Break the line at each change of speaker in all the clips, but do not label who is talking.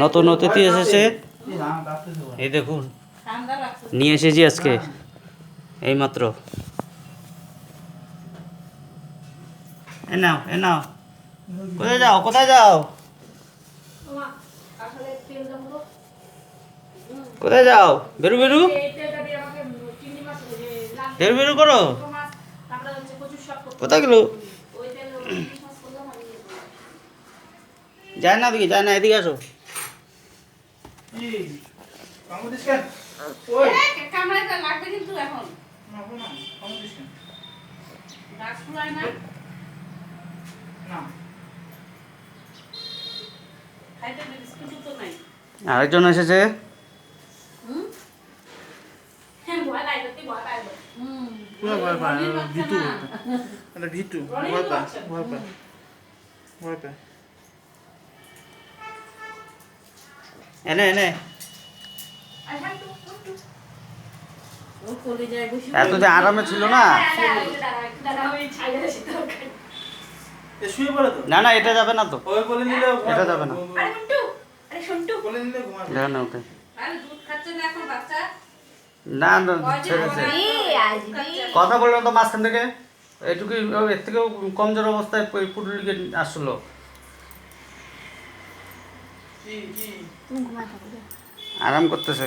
নতুন অতিথি এসেছে, এই দেখুন নিয়ে এসেছি আজকে এইমাত্র। এ নাও এ নাও, কোথায় যাও কোথায় যাও কোথায় যাও, বেরু বেরু বেরু বেরু করো, কোথায় গেল? যায় না দিকে, যায় না, এদিকে আসো। আরেকজন এসেছে, এনে এনে এত যে আরামে ছিল না। না না এটা যাবে না তো, এটা যাবে না, না না ওকে না না ছেড়েছে। কথা বললাম তো মাঝখান থেকে, এটুকুই, এর থেকেও কমজোর অবস্থায় পুটুলিকে আসলো। আরাম করতেছে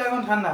এখন ঠান্ডা